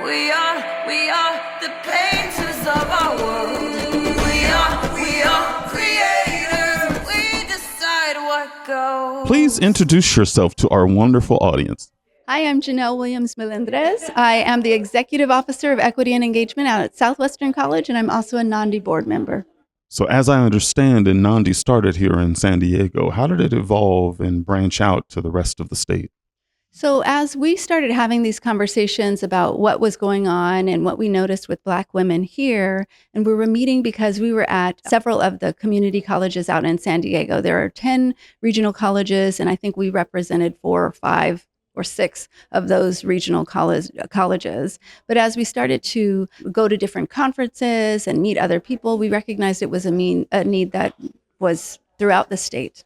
We are the painters of our world. We are creators. We decide what goes. Please introduce yourself to our wonderful audience. Hi, I'm Janelle Melendrez. I am the Executive Officer of Equity and Engagement out at Southwestern College, and I'm also a Nandi board member. So, as I understand, and Nandi started here in San Diego, how did it evolve and branch out to the rest of the state? So as we started having these conversations about what was going on and what we noticed with Black women here, and we were meeting because we were at several of the community colleges out in San Diego. There are 10 regional colleges, and I think we represented 4 or 5 or 6 of those regional colleges. But as we started to go to different conferences and meet other people, we recognized it was a need that was throughout the state.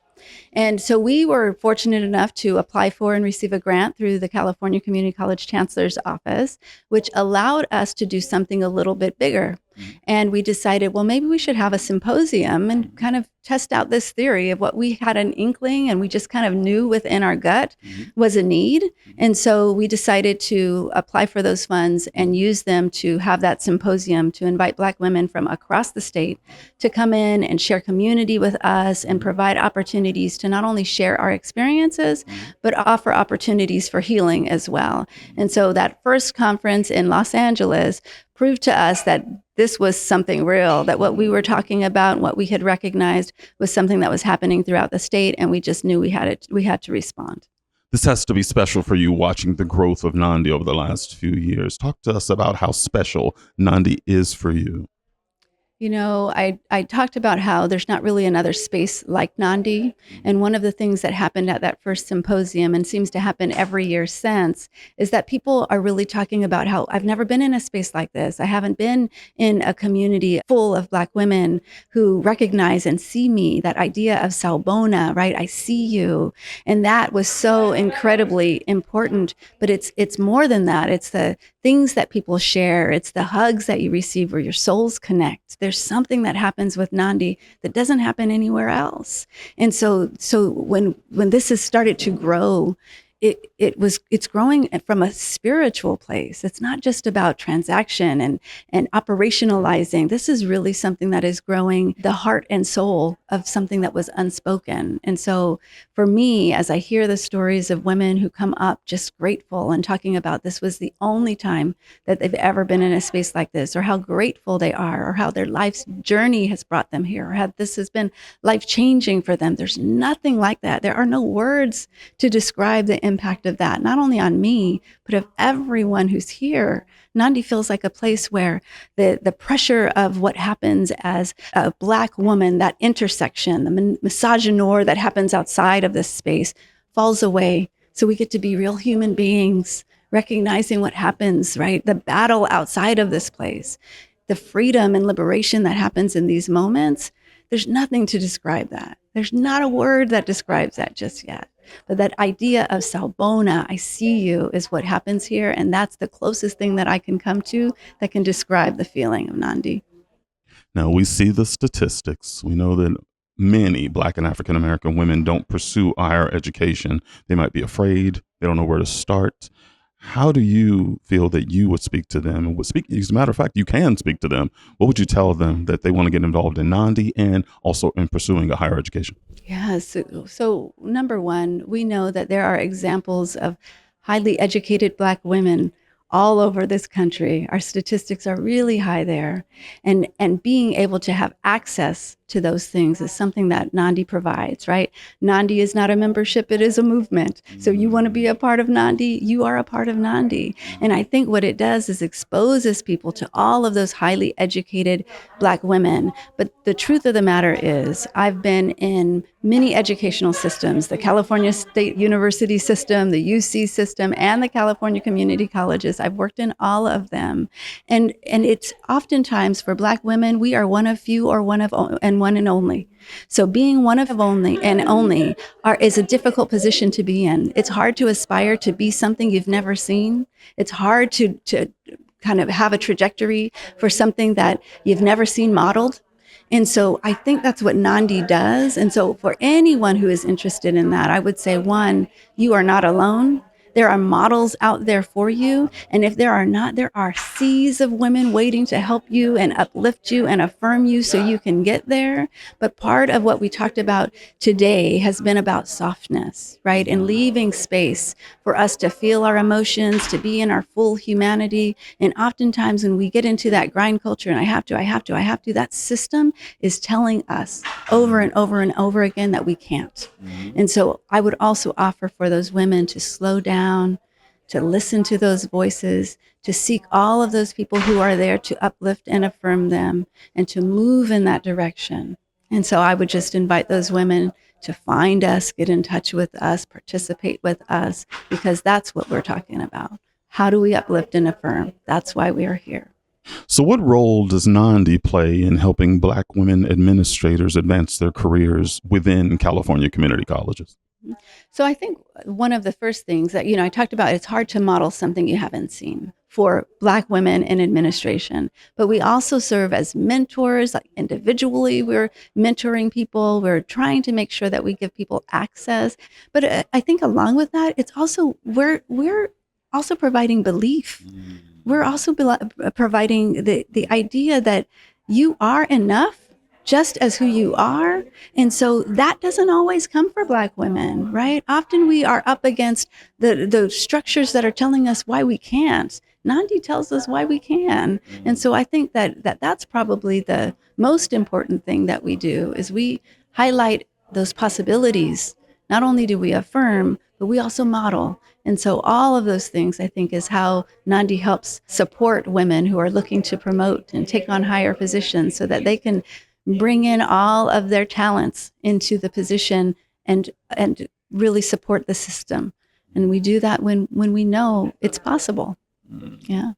And so we were fortunate enough to apply for and receive a grant through the California Community College Chancellor's Office, which allowed us to do something a little bit bigger. And we decided, well, maybe we should have a symposium and kind of test out this theory of what we had an inkling and we just kind of knew within our gut was a need. And so we decided to apply for those funds and use them to have that symposium to invite Black women from across the state to come in and share community with us and provide opportunities to not only share our experiences, but offer opportunities for healing as well. And so that first conference in Los Angeles proved to us that this was something real, that what we were talking about and what we had recognized was something that was happening throughout the state, and we just knew we had to respond. This has to be special for you watching the growth of Nandi over the last few years. Talk to us about how special Nandi is for you. You know, I talked about how there's not really another space like Nandi. And one of the things that happened at that first symposium and seems to happen every year since is that people are really talking about how I've never been in a space like this. I haven't been in a community full of Black women who recognize and see me, that idea of Salbona, right? I see you. And that was so incredibly important. But it's more than that. It's the things that people share. It's the hugs that you receive where your souls connect. There's something that happens with Nandi that doesn't happen anywhere else. And so when this has started to grow, it's growing from a spiritual place. It's not just about transaction and operationalizing. This is really something that is growing the heart and soul of something that was unspoken. And so for me, as I hear the stories of women who come up just grateful and talking about this was the only time that they've ever been in a space like this, or how grateful they are, or how their life's journey has brought them here, or how this has been life-changing for them. There's nothing like that. There are no words to describe the impact of that, not only on me, but of everyone who's here. Nandi feels like a place where the pressure of what happens as a Black woman, that intersection, the misogynoir that happens outside of this space falls away. So we get to be real human beings, recognizing what happens, right? The battle outside of this place, the freedom and liberation that happens in these moments. There's nothing to describe that. There's not a word that describes that just yet. But that idea of Salbona, I see you, is what happens here. And that's the closest thing that I can come to that can describe the feeling of Nandi. Now, we see the statistics. We know that many Black and African American women don't pursue higher education. They might be afraid. They don't know where to start. How do you feel that you would speak to them? And as a matter of fact, you can speak to them. What would you tell them that they want to get involved in Nandi and also in pursuing a higher education? Yes. So number one, we know that there are examples of highly educated Black women all over this country. Our statistics are really high there. And being able to have access to those things is something that Nandi provides, right? Nandi is not a membership, it is a movement. So you want to be a part of Nandi, you are a part of Nandi. And I think what it does is exposes people to all of those highly educated Black women. But the truth of the matter is, I've been in many educational systems, the California State University system, the UC system, and the California community colleges. I've worked in all of them. And it's oftentimes for Black women, we are one of few or one and only. So being one of only is a difficult position to be in. It's hard to aspire to be something you've never seen. It's hard to kind of have a trajectory for something that you've never seen modeled. And so I think that's what Nandi does. And so for anyone who is interested in that, I would say, one, you are not alone. There are models out there for you. And if there are not, there are seas of women waiting to help you and uplift you and affirm you so you can get there. But part of what we talked about today has been about softness, right? And leaving space for us to feel our emotions, to be in our full humanity. And oftentimes when we get into that grind culture and I have to, that system is telling us over and over and over again that we can't. And so I would also offer for those women to slow down, to listen to those voices, to seek all of those people who are there to uplift and affirm them and to move in that direction. And so I would just invite those women to find us, get in touch with us, participate with us, because that's what we're talking about. How do we uplift and affirm? That's why we are here. So what role does Nandi play in helping Black women administrators advance their careers within California community colleges? So I think one of the first things that, I talked about, it's hard to model something you haven't seen for Black women in administration. But we also serve as mentors, like individually, we're mentoring people. We're trying to make sure that we give people access. But I think along with that, it's also, we're also providing belief. We're also providing the idea that you are enough just as who you are. And so that doesn't always come for Black women, right? Often we are up against the structures that are telling us why we can't. Nandi tells us why we can. And so I think that's probably the most important thing that we do is we highlight those possibilities. Not only do we affirm, but we also model. And so all of those things, I think, is how Nandi helps support women who are looking to promote and take on higher positions so that they can bring in all of their talents into the position and really support the system. And we do that when we know it's possible. Yeah.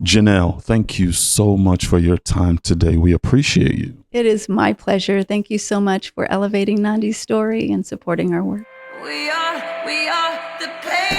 Janelle, thank you so much for your time today. We appreciate you. It is my pleasure. Thank you so much for elevating Nandi's story and supporting our work. We are the pain.